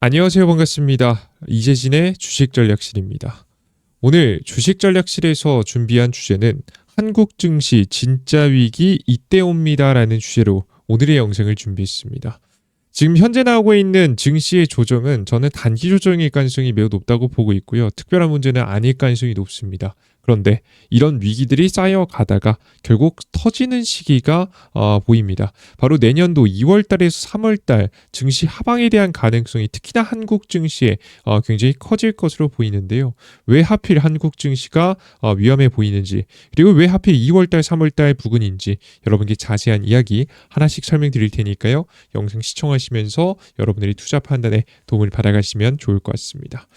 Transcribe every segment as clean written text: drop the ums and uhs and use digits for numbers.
안녕하세요. 반갑습니다. 이재진의 주식전략실입니다. 오늘 주식전략실에서 준비한 주제는 한국 증시 진짜 위기 이때 옵니다라는 주제로 오늘의 영상을 준비했습니다. 지금 현재 나오고 있는 증시의 조정은 저는 단기 조정일 가능성이 매우 높다고 보고 있고요. 특별한 문제는 아닐 가능성이 높습니다. 그런데 이런 위기들이 쌓여가다가 결국 터지는 시기가 보입니다. 바로 내년도 2월 달에서 3월 달 증시 하방에 대한 가능성이 특히나 한국 증시에 굉장히 커질 것으로 보이는데요. 왜 하필 한국 증시가 위험해 보이는지, 그리고 왜 하필 2월 달, 3월 달 부근인지 여러분께 자세한 이야기 하나씩 설명드릴 테니까요. 영상 시청하시면서 여러분들이 투자 판단에 도움을 받아가시면 좋을 것 같습니다.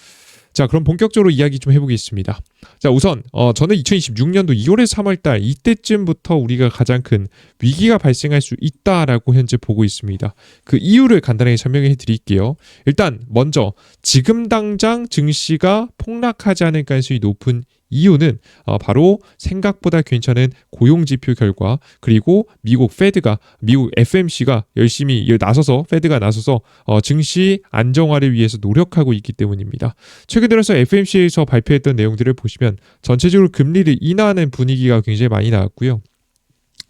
자, 그럼 본격적으로 이야기 좀 해보겠습니다. 자, 우선 저는 2026년도 2월에서 3월달 이때쯤부터 우리가 가장 큰 위기가 발생할 수 있다라고 현재 보고 있습니다. 그 이유를 간단하게 설명해 드릴게요. 일단 먼저 지금 당장 증시가 폭락하지 않을 가능성이 높은 이유는 바로 생각보다 괜찮은 고용지표 결과, 그리고 미국 FMC가 열심히 나서서 페드가 나서서 증시 안정화를 위해서 노력하고 있기 때문입니다. 최근 들어서 FMC에서 발표했던 내용들을 보시면 전체적으로 금리를 인하하는 분위기가 굉장히 많이 나왔고요.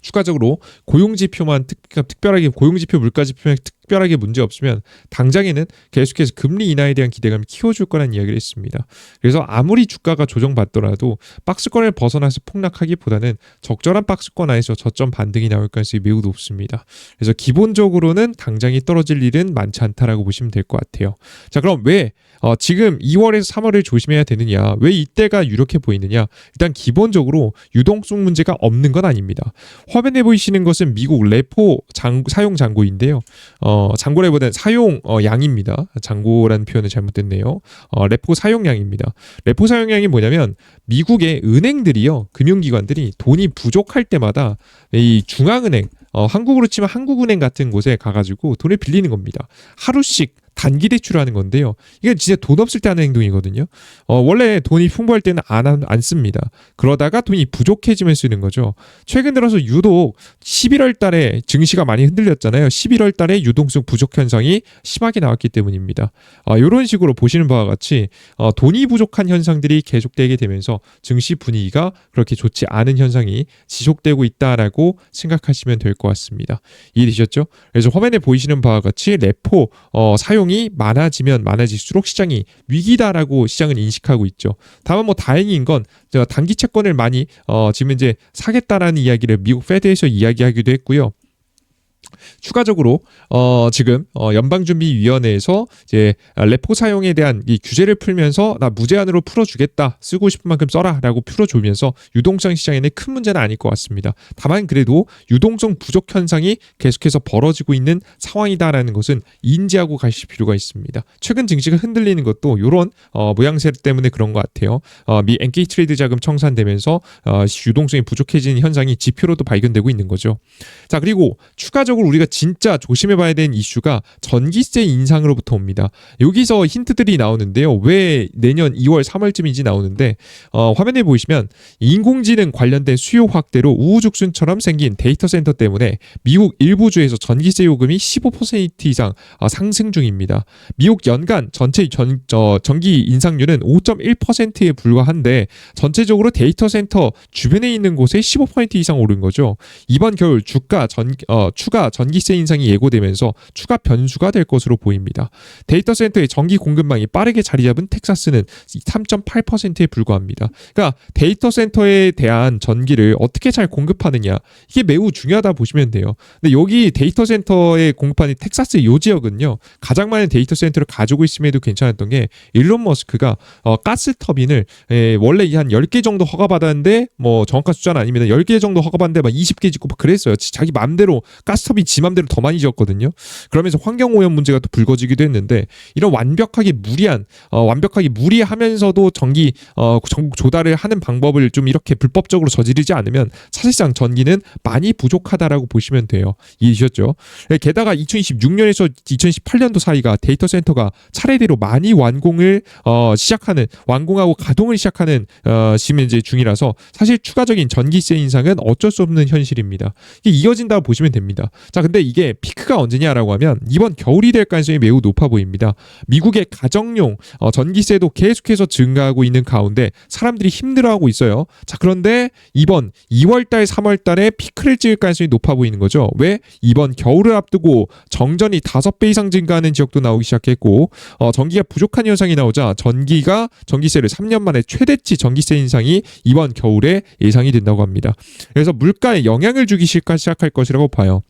추가적으로 고용지표만 특별하게 고용지표 물가지표만 특별하게 문제 없으면 당장에는 계속해서 금리 인하에 대한 기대감을 키워줄 거라는 이야기를 했습니다. 그래서 아무리 주가가 조정받더라도 박스권을 벗어나서 폭락하기보다는 적절한 박스권 안에서 저점 반등이 나올 가능성이 매우 높습니다. 그래서 기본적으로는 당장이 떨어질 일은 많지 않다라고 보시면 될 것 같아요. 자, 그럼 왜 지금 2월에서 3월을 조심해야 되느냐? 왜 이때가 유력해 보이느냐? 일단 기본적으로 유동성 문제가 없는 건 아닙니다. 화면에 보이시는 것은 미국 레포 사용 잔고인데요. 잔고라기보다는 사용 양입니다. 잔고라는 표현은 잘못됐네요. 레포 사용량입니다. 레포 사용량이 뭐냐면 미국의 은행들이요, 금융기관들이 돈이 부족할 때마다 이 중앙은행, 한국으로 치면 한국은행 같은 곳에 가가지고 돈을 빌리는 겁니다. 하루씩 단기 대출하는 건데요. 이게 진짜 돈 없을 때 하는 행동이거든요. 원래 돈이 풍부할 때는 안 씁니다. 그러다가 돈이 부족해지면 쓰는 거죠. 최근 들어서 유독 11월 달에 증시가 많이 흔들렸잖아요. 11월 달에 유동성 부족 현상이 심하게 나왔기 때문입니다. 이런 식으로 보시는 바와 같이 돈이 부족한 현상들이 계속되게 되면서 증시 분위기가 그렇게 좋지 않은 현상이 지속되고 있다라고 생각하시면 될 것 같습니다. 이해되셨죠? 그래서 화면에 보이시는 바와 같이 레포 사용이 많아지면 많아질수록 시장이 위기다라고 시장은 인식하고 있죠. 다만 다행인 건 단기 채권을 많이 지금 이제 사겠다라는 이야기를 미국 페드에서 이야기하기도 했고요. 추가적으로 지금 연방준비위원회에서 이제 레포 사용에 대한 이 규제를 풀면서 나 무제한으로 풀어주겠다, 쓰고 싶은 만큼 써라라고 풀어주면서 유동성 시장에는 큰 문제는 아닐 것 같습니다. 다만 그래도 유동성 부족 현상이 계속해서 벌어지고 있는 상황이다라는 것은 인지하고 가실 필요가 있습니다. 최근 증시가 흔들리는 것도 이런 모양새 때문에 그런 것 같아요. 미 NK 트레이드 자금 청산되면서 유동성이 부족해지는 현상이 지표로도 발견되고 있는 거죠. 자, 그리고 추가적으로 우리가 진짜 조심해봐야 되는 이슈가 전기세 인상으로부터 옵니다. 여기서 힌트들이 나오는데요. 왜 내년 2월, 3월쯤인지 나오는데 화면에 보시면 인공지능 관련된 수요 확대로 우후죽순처럼 생긴 데이터 센터 때문에 미국 일부 주에서 전기세 요금이 15% 이상 상승 중입니다. 미국 연간 전체 전기 인상률은 5.1%에 불과한데 전체적으로 데이터 센터 주변에 있는 곳에 15% 이상 오른 거죠. 이번 겨울 추가 전기세 인상이 예고되면서 추가 변수가 될 것으로 보입니다. 데이터 센터의 전기 공급망이 빠르게 자리 잡은 텍사스는 3.8%에 불과합니다. 그러니까 데이터 센터에 대한 전기를 어떻게 잘 공급하느냐, 이게 매우 중요하다 보시면 돼요. 근데 여기 데이터 센터에 공급하는 텍사스 요 지역은요, 가장 많은 데이터 센터를 가지고 있음에도 괜찮았던 게 일론 머스크가 가스 터빈을 원래 한 10개 정도 허가받았는데 정확한 숫자는 아닙니다. 10개 정도 허가받는데 20개 짓고 그랬어요. 자기 맘대로 가스터빈 지 맘대로 더 많이 지었거든요. 그러면서 환경오염 문제가 또 불거지기도 했는데, 이런 완벽하게 무리하면서도 전기 조달을 하는 방법을 좀 이렇게 불법적으로 저지르지 않으면 사실상 전기는 많이 부족하다라고 보시면 돼요. 이해되셨죠? 게다가 2026년에서 2018년도 사이가 데이터 센터가 차례대로 많이 완공하고 가동을 시작하는 지금 이제 중이라서 사실 추가적인 전기세 인상은 어쩔 수 없는 현실입니다. 이게 이어진다고 보시면 됩니다. 자, 자, 근데 이게 피크가 언제냐라고 하면 이번 겨울이 될 가능성이 매우 높아 보입니다. 미국의 가정용 전기세도 계속해서 증가하고 있는 가운데 사람들이 힘들어하고 있어요. 자, 그런데 이번 2월달, 3월달에 피크를 찍을 가능성이 높아 보이는 거죠. 왜? 이번 겨울을 앞두고 정전이 5배 이상 증가하는 지역도 나오기 시작했고 전기가 부족한 현상이 나오자 전기세를 3년 만에 최대치 전기세 인상이 이번 겨울에 예상이 된다고 합니다. 그래서 물가에 영향을 주기 시작할 것이라고 봐요.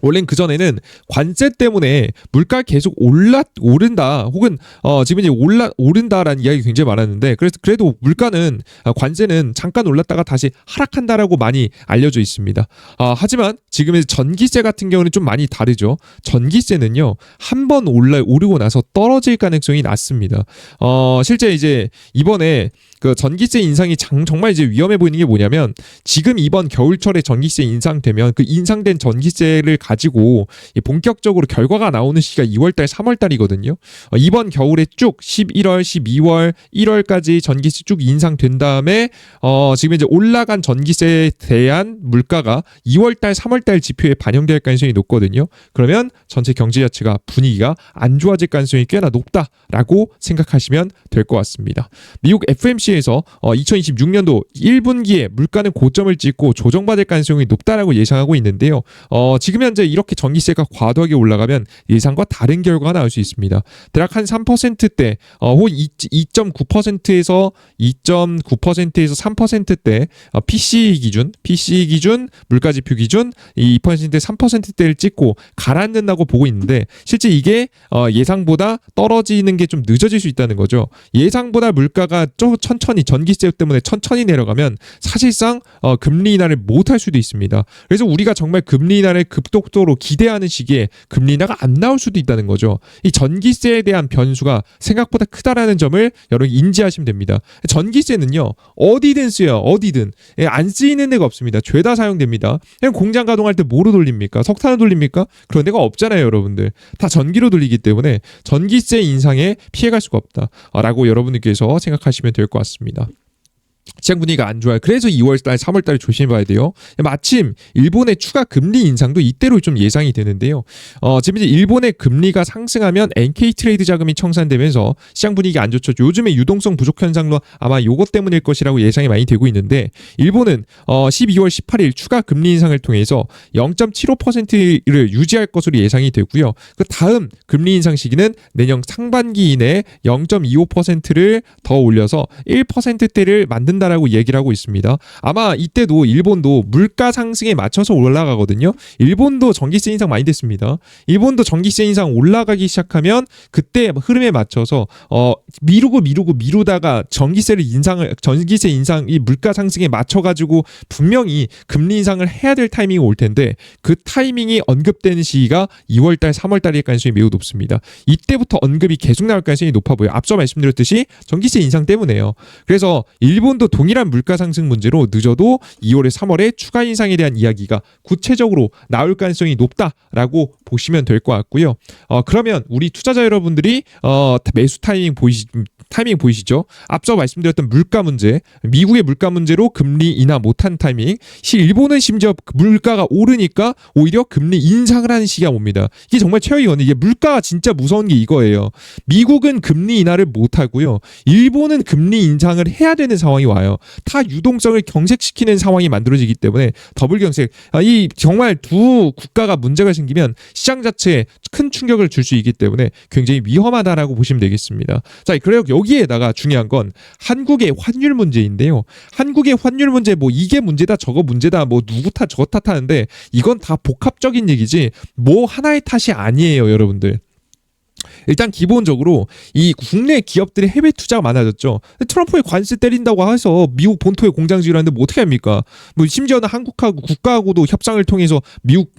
원래는 그전에는 관세 때문에 물가 계속 오른다 혹은 지금 이제 오른다라는 이야기 굉장히 많았는데 그래도 물가는 관세는 잠깐 올랐다가 다시 하락한다라고 많이 알려져 있습니다. 하지만 지금 전기세 같은 경우는 좀 많이 다르죠. 전기세는요 한 번 오르고 나서 떨어질 가능성이 낮습니다. 실제 이제 이번에 그 전기세 인상이 정말 이제 위험해 보이는 게 뭐냐면 지금 이번 겨울철에 전기세 인상되면 그 인상된 전기세를 가지고 본격적으로 결과가 나오는 시기가 2월달, 3월달이거든요. 이번 겨울에 쭉 11월, 12월, 1월까지 전기세 쭉 인상된 다음에 지금 이제 올라간 전기세에 대한 물가가 2월달, 3월달 지표에 반영될 가능성이 높거든요. 그러면 전체 경제 자체가 분위기가 안 좋아질 가능성이 꽤나 높다라고 생각하시면 될 것 같습니다. 미국 FMC에서 2026년도 1분기에 물가는 고점을 찍고 조정받을 가능성이 높다라고 예상하고 있는데요. 지금 현재 이렇게 전기세가 과도하게 올라가면 예상과 다른 결과가 나올 수 있습니다. 대략 한 3%대 혹은 2.9%에서 2.9%에서 3%대 PCE 기준 물가지표 기준 2% 3%대를 찍고 가라앉는다고 보고 있는데 실제 이게 예상보다 떨어지는 게 좀 늦어질 수 있다는 거죠. 예상보다 물가가 천천히 전기세 때문에 천천히 내려가면 사실상 금리 인하를 못할 수도 있습니다. 그래서 우리가 정말 금리 인하를 급속도로 기대하는 시기에 금리 인하가 안 나올 수도 있다는 거죠. 이 전기세에 대한 변수가 생각보다 크다라는 점을 여러분 인지하시면 됩니다. 전기세는요 어디든 쓰여요. 어디든 안 쓰이는 데가 없습니다. 죄다 사용됩니다. 그냥 공장 가동할 때 뭐로 돌립니까? 석탄으로 돌립니까? 그런 데가 없잖아요, 여러분들. 다 전기로 돌리기 때문에 전기세 인상에 피해갈 수가 없다라고 여러분들께서 생각하시면 될 것 같습니다. 시장 분위기가 안 좋아요. 그래서 2월달, 3월달에 조심해봐야 돼요. 마침 일본의 추가 금리 인상도 이때로 좀 예상이 되는데요. 지금 이제 일본의 금리가 상승하면 NK 트레이드 자금이 청산되면서 시장 분위기가 안 좋죠. 요즘에 유동성 부족 현상도 아마 요것 때문일 것이라고 예상이 많이 되고 있는데 일본은 12월 18일 추가 금리 인상을 통해서 0.75%를 유지할 것으로 예상이 되고요. 그 다음 금리 인상 시기는 내년 상반기 이내에 0.25%를 더 올려서 1%대를 만든다라고 얘기를 하고 있습니다. 아마 이때도 일본도 물가 상승에 맞춰서 올라가거든요. 일본도 전기세 인상 많이 됐습니다. 일본도 전기세 인상 올라가기 시작하면 그때 흐름에 맞춰서 미루다가 전기세 인상 이 물가 상승에 맞춰가지고 분명히 금리 인상을 해야 될 타이밍이 올 텐데 그 타이밍이 언급되는 시기가 2월달, 3월달일 가능성이 매우 높습니다. 이때부터 언급이 계속 나올 가능성이 높아 보여요. 앞서 말씀드렸듯이 전기세 인상 때문에요. 그래서 일본도 동일한 물가 상승 문제로 늦어도 2월에 3월에 추가 인상에 대한 이야기가 구체적으로 나올 가능성이 높다라고 보시면 될 것 같고요. 그러면 우리 투자자 여러분들이 매수 타이밍 보이시죠? 앞서 말씀드렸던 물가 문제, 미국의 물가 문제로 금리 인하 못한 타이밍, 일본은 심지어 물가가 오르니까 오히려 금리 인상을 하는 시기가 옵니다. 이게 정말 최악이거든요. 이게 물가가 진짜 무서운 게 이거예요. 미국은 금리 인하를 못하고요. 일본은 금리 인상을 해야 되는 상황이 와요. 다 유동성을 경색시키는 상황이 만들어지기 때문에 더블 경색, 이 정말 두 국가가 문제가 생기면 시장 자체에 큰 충격을 줄 수 있기 때문에 굉장히 위험하다라고 보시면 되겠습니다. 자, 그리고 여기에다가 중요한 건 한국의 환율 문제인데요. 한국의 환율 문제 뭐 이게 문제다 저거 문제다 뭐 누구 탓 저거 탓하는데 이건 다 복합적인 얘기지 뭐 하나의 탓이 아니에요, 여러분들. 일단 기본적으로 이 국내 기업들의 해외 투자가 많아졌죠. 트럼프의 관세 때린다고 해서 미국 본토에 공장 지으라는데 뭐 어떻게 합니까? 뭐 심지어는 한국하고 국가하고도 협상을 통해서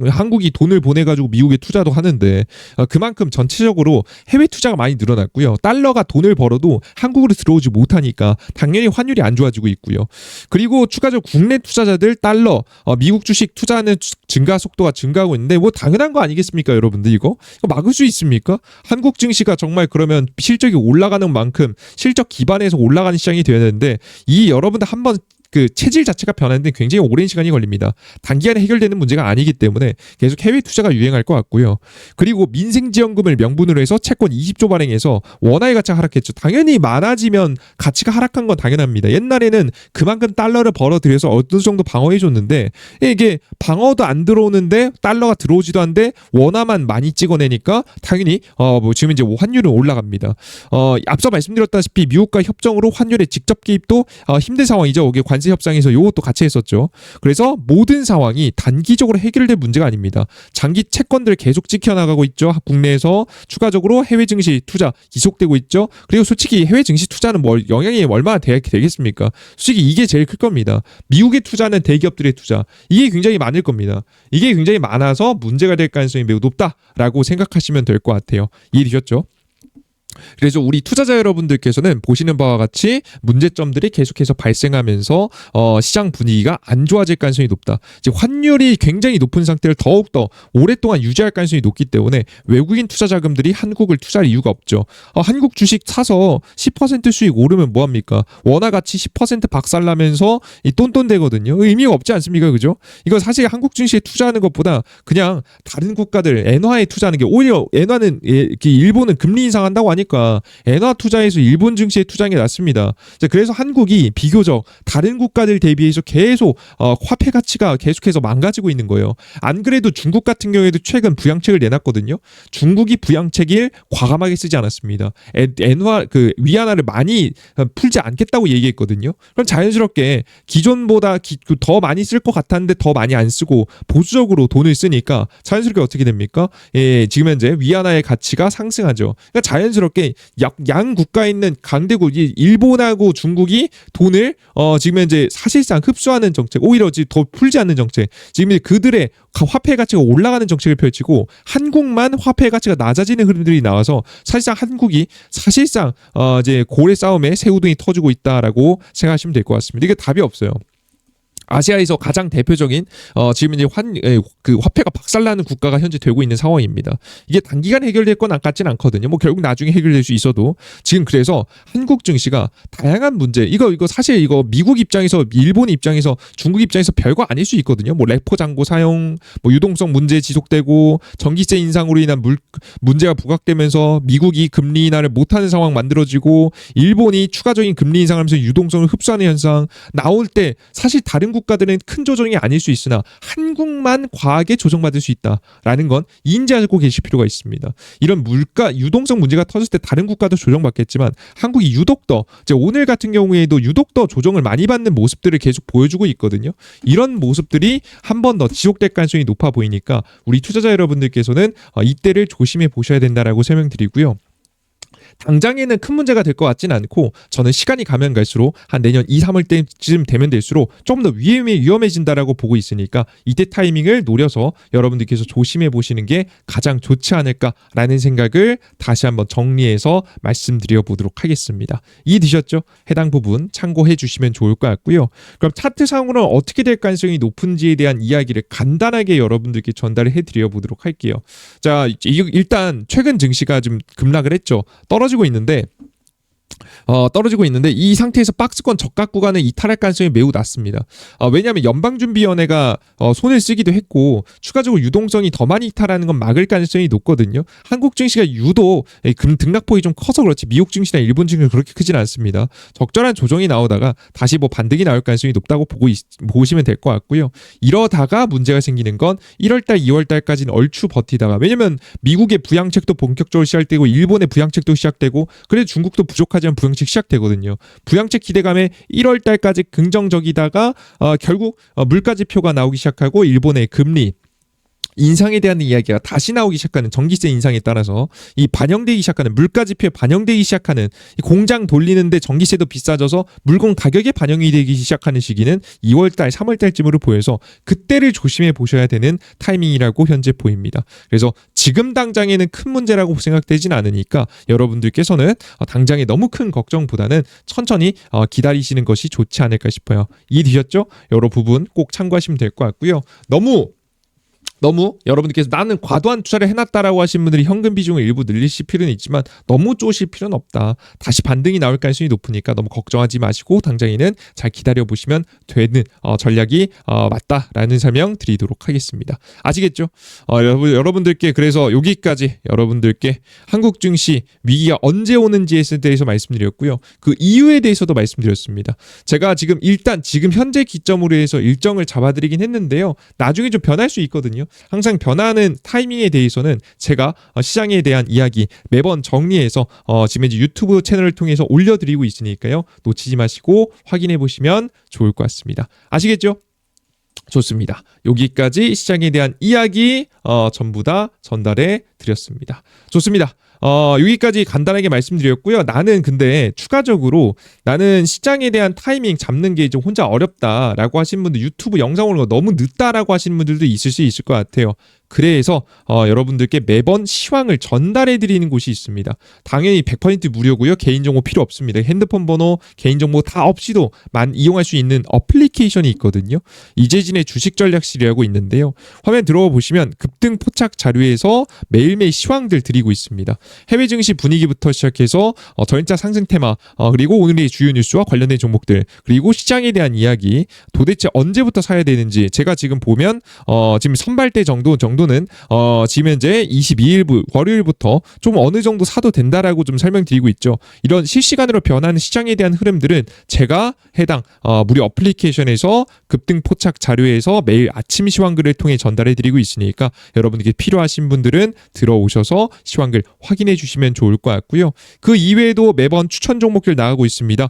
한국이 돈을 보내가지고 미국에 투자도 하는데 그만큼 전체적으로 해외 투자가 많이 늘어났고요. 달러가 돈을 벌어도 한국으로 들어오지 못하니까 당연히 환율이 안 좋아지고 있고요. 그리고 추가적으로 국내 투자자들 달러, 미국 주식 투자하는 증가 속도가 증가하고 있는데 뭐 당연한 거 아니겠습니까, 여러분들? 이거 막을 수 있습니까? 한국 증시가 정말 그러면 실적이 올라가는 만큼 실적 기반에서 올라가는 시장이 되어야 되는데 이 여러분들 한번 그 체질 자체가 변하는데 굉장히 오랜 시간이 걸립니다. 단기간에 해결되는 문제가 아니기 때문에 계속 해외 투자가 유행할 것 같고요. 그리고 민생지원금을 명분으로 해서 채권 20조 발행해서 원화의 가치가 하락했죠. 당연히 많아지면 가치가 하락한 건 당연합니다. 옛날에는 그만큼 달러를 벌어들여서 어느 정도 방어해줬는데 이게 방어도 안 들어오는데 달러가 들어오지도 않는데 원화만 많이 찍어내니까 당연히 뭐 지금 이제 환율은 올라갑니다. 앞서 말씀드렸다시피 미국과 협정으로 환율의 직접 개입도 힘든 상황이죠. 이게 관세 협상에서 이것도 같이 했었죠. 그래서 모든 상황이 단기적으로 해결될 문제가 아닙니다. 장기 채권들 계속 지켜나가고 있죠. 국내에서 추가적으로 해외 증시 투자 지속되고 있죠. 그리고 솔직히 해외 증시 투자는 뭐 영향이 얼마나 되겠습니까? 솔직히 이게 제일 클 겁니다. 미국의 투자는 대기업들의 투자 이게 굉장히 많을 겁니다. 이게 굉장히 많아서 문제가 될 가능성이 매우 높다라고 생각하시면 될 것 같아요. 이해되셨죠? 그래서 우리 투자자 여러분들께서는 보시는 바와 같이 문제점들이 계속해서 발생하면서 시장 분위기가 안 좋아질 가능성이 높다. 이제 환율이 굉장히 높은 상태를 더욱더 오랫동안 유지할 가능성이 높기 때문에 외국인 투자 자금들이 한국을 투자할 이유가 없죠. 한국 주식 사서 10% 수익 오르면 뭐합니까? 원화 가치 10% 박살나면서 이 똔똔대거든요. 의미가 없지 않습니까? 그죠? 이거 사실 한국 증시에 투자하는 것보다 그냥 다른 국가들 엔화에 투자하는 게 오히려 엔화는 일본은 금리 인상한다고 하니까 엔화 투자에서 일본 증시에 투자하는 게 낫습니다. 그래서 한국이 비교적 다른 국가들 대비해서 계속 화폐 가치가 계속해서 망가지고 있는 거예요. 안 그래도 중국 같은 경우에도 최근 부양책을 내놨거든요. 중국이 부양책을 과감하게 쓰지 않았습니다. 엔화 위안화를 많이 풀지 않겠다고 얘기했거든요. 그럼 자연스럽게 기존보다 더 많이 쓸 것 같았는데 더 많이 안 쓰고 보수적으로 돈을 쓰니까 자연스럽게 어떻게 됩니까? 지금 현재 위안화의 가치가 상승하죠. 그러니까 자연스럽게 양 국가에 있는 강대국 일본하고 중국이 돈을 지금 현재 사실상 흡수하는 정책, 오히려 더 풀지 않는 정책, 지금 그들의 화폐 가치가 올라가는 정책을 펼치고 한국만 화폐 가치가 낮아지는 흐름들이 나와서 사실상 한국이 사실상 이제 고래 싸움에 새우등이 터지고 있다라고 생각하시면 될 것 같습니다. 이게 답이 없어요. 아시아에서 가장 대표적인 지금 이제 화폐가 박살나는 국가가 현재 되고 있는 상황입니다. 이게 단기간 해결될 건 같지는 않거든요. 뭐 결국 나중에 해결될 수 있어도 지금 그래서 한국 증시가 다양한 문제 이거 사실 이거 미국 입장에서 일본 입장에서 중국 입장에서 별거 아닐 수 있거든요. 뭐 레포 잔고 사용, 뭐 유동성 문제 지속되고 전기세 인상으로 인한 문제가 부각되면서 미국이 금리 인하를 못하는 상황 만들어지고 일본이 추가적인 금리 인상하면서 유동성을 흡수하는 현상 나올 때 사실 다른 국가들은 큰 조정이 아닐 수 있으나 한국만 과하게 조정받을 수 있다라는 건 인지하고 계실 필요가 있습니다. 이런 물가 유동성 문제가 터졌을 때 다른 국가도 조정받겠지만 한국이 유독 더 오늘 같은 경우에도 유독 더 조정을 많이 받는 모습들을 계속 보여주고 있거든요. 이런 모습들이 한 번 더 지속될 가능성이 높아 보이니까 우리 투자자 여러분들께서는 이때를 조심해 보셔야 된다라고 설명드리고요. 당장에는 큰 문제가 될 것 같지는 않고 저는 시간이 가면 갈수록 한 내년 2, 3월 때쯤 되면 될수록 좀 더 위험해진다라고 보고 있으니까 이때 타이밍을 노려서 여러분들께서 조심해 보시는 게 가장 좋지 않을까라는 생각을 다시 한번 정리해서 말씀드려 보도록 하겠습니다. 이해되셨죠? 해당 부분 참고해 주시면 좋을 것 같고요. 그럼 차트상으로는 어떻게 될 가능성이 높은지에 대한 이야기를 간단하게 여러분들께 전달을 해드려 보도록 할게요. 자, 일단 최근 증시가 좀 급락을 했죠. 떨어지고 있는데 이 상태에서 박스권 저가 구간을 이탈할 가능성이 매우 낮습니다. 왜냐하면 연방준비위원회가 손을 쓰기도 했고 추가적으로 유동성이 더 많이 이탈하는 건 막을 가능성이 높거든요. 한국 증시가 유독 등락폭이 좀 커서 그렇지 미국 증시나 일본 증시는 그렇게 크진 않습니다. 적절한 조정이 나오다가 다시 뭐 반등이 나올 가능성이 높다고 보시면 될 것 같고요. 이러다가 문제가 생기는 건 1월달, 2월달까지는 얼추 버티다가 왜냐면 미국의 부양책도 본격적으로 시작되고 일본의 부양책도 시작되고 그래도 중국도 부족하지만 부양책 시작되거든요. 부양책 기대감에 1월 달까지 긍정적이다가 결국 물가지표가 나오기 시작하고 일본의 금리 인상에 대한 이야기가 다시 나오기 시작하는 전기세 인상에 따라서 이 반영되기 시작하는 물가지표에 반영되기 시작하는 이 공장 돌리는데 전기세도 비싸져서 물건 가격에 반영이 되기 시작하는 시기는 2월달, 3월달쯤으로 보여서 그때를 조심해 보셔야 되는 타이밍이라고 현재 보입니다. 그래서 지금 당장에는 큰 문제라고 생각되진 않으니까 여러분들께서는 당장에 너무 큰 걱정보다는 천천히 기다리시는 것이 좋지 않을까 싶어요. 이해되셨죠? 여러 부분 꼭 참고하시면 될 것 같고요. 너무 너무 여러분들께서 나는 과도한 투자를 해놨다라고 하신 분들이 현금 비중을 일부 늘리실 필요는 있지만 너무 쪼실 필요는 없다. 다시 반등이 나올 가능성이 높으니까 너무 걱정하지 마시고 당장에는 잘 기다려보시면 되는 전략이 맞다라는 설명 드리도록 하겠습니다. 아시겠죠? 여러분들께 그래서 여기까지 여러분들께 한국 증시 위기가 언제 오는지에 대해서 말씀드렸고요. 그 이유에 대해서도 말씀드렸습니다. 제가 일단 지금 현재 기점으로 해서 일정을 잡아드리긴 했는데요. 나중에 좀 변할 수 있거든요. 항상 변하는 타이밍에 대해서는 제가 시장에 대한 이야기 매번 정리해서 지금 이제 유튜브 채널을 통해서 올려드리고 있으니까요. 놓치지 마시고 확인해 보시면 좋을 것 같습니다. 아시겠죠? 좋습니다. 여기까지 시장에 대한 이야기 전부 다 전달해 드렸습니다. 좋습니다. 여기까지 간단하게 말씀드렸고요. 나는 근데 추가적으로 나는 시장에 대한 타이밍 잡는 게 좀 혼자 어렵다라고 하신 분들, 유튜브 영상 오는 거 너무 늦다라고 하시는 분들도 있을 수 있을 것 같아요. 그래서 여러분들께 매번 시황을 전달해 드리는 곳이 있습니다. 당연히 100% 무료고요. 개인정보 필요 없습니다. 핸드폰 번호, 개인정보 다 없이도 이용할 수 있는 어플리케이션이 있거든요. 이재진의 주식전략실이라고 있는데요. 화면 들어가 보시면 급등 포착 자료에서 매일매일 시황들 드리고 있습니다. 해외 증시 분위기부터 시작해서 전일자 상승 테마, 그리고 오늘의 주요 뉴스와 관련된 종목들, 그리고 시장에 대한 이야기, 도대체 언제부터 사야 되는지 제가 지금 보면 지금 선발대 정도는 지금 현재 22일 월요일부터 좀 어느 정도 사도 된다라고 좀 설명드리고 있죠. 이런 실시간으로 변하는 시장에 대한 흐름들은 제가 해당 무료 어플리케이션에서 급등 포착 자료에서 매일 아침 시황글을 통해 전달해 드리고 있으니까 여러분들께 필요하신 분들은 들어오셔서 시황글 확인해 주시면 좋을 것 같고요. 그 이외에도 매번 추천 종목들 나가고 있습니다.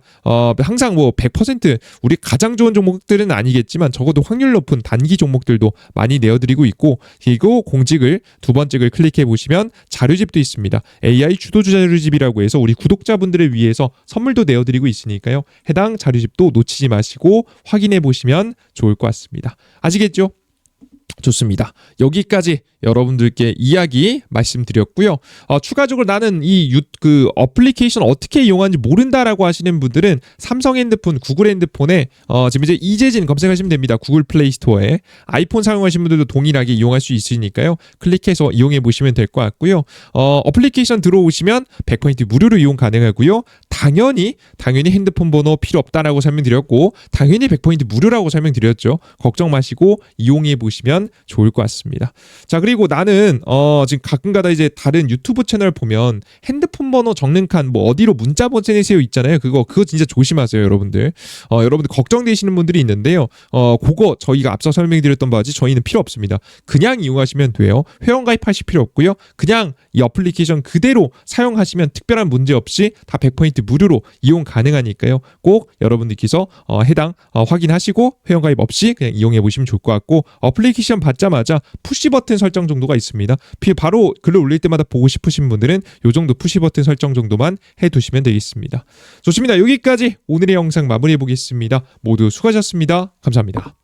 항상 100% 우리 가장 좋은 종목들은 아니겠지만 적어도 확률 높은 단기 종목들도 많이 내어드리고 있고, 그리고 공직을 두 번째 글 클릭해 보시면 자료집도 있습니다. AI 주도주 자료집이라고 해서 우리 구독자분들을 위해서 선물도 내어드리고 있으니까요. 해당 자료집도 놓치지 마시고 확인해 보시면 좋을 것 같습니다. 아시겠죠? 좋습니다. 여기까지 여러분들께 이야기 말씀드렸고요. 추가적으로 나는 그 어플리케이션 어떻게 이용하는지 모른다라고 하시는 분들은 삼성 핸드폰, 구글 핸드폰에 지금 이제 이재진 검색하시면 됩니다. 구글 플레이 스토어에 아이폰 사용하시는 분들도 동일하게 이용할 수 있으니까요. 클릭해서 이용해 보시면 될 것 같고요. 어플리케이션 들어오시면 100% 무료로 이용 가능하고요. 당연히 핸드폰 번호 필요 없다라고 설명드렸고, 당연히 100% 무료라고 설명드렸죠. 걱정 마시고 이용해 보시면 좋을 것 같습니다. 자, 그리고 나는 지금 가끔가다 이제 다른 유튜브 채널 보면 핸드폰 번호 적는 칸 어디로 문자 보내세요 있잖아요. 그거 진짜 조심하세요, 여러분들. 여러분들 걱정되시는 분들이 있는데요. 그거 저희가 앞서 설명드렸던 바지 저희는 필요 없습니다. 그냥 이용하시면 돼요. 회원 가입하실 필요 없고요. 그냥 이 어플리케이션 그대로 사용하시면 특별한 문제 없이 다 100% 무료로 이용 가능하니까요. 꼭 여러분들께서 해당 확인하시고 회원 가입 없이 그냥 이용해 보시면 좋을 것 같고, 어플리케이션 받자마자 푸시 버튼 설정 정도가 있습니다. 바로 글을 올릴 때마다 보고 싶으신 분들은 이 정도 푸시 버튼 설정 정도만 해두시면 되겠습니다. 좋습니다. 여기까지 오늘의 영상 마무리해 보겠습니다. 모두 수고하셨습니다. 감사합니다.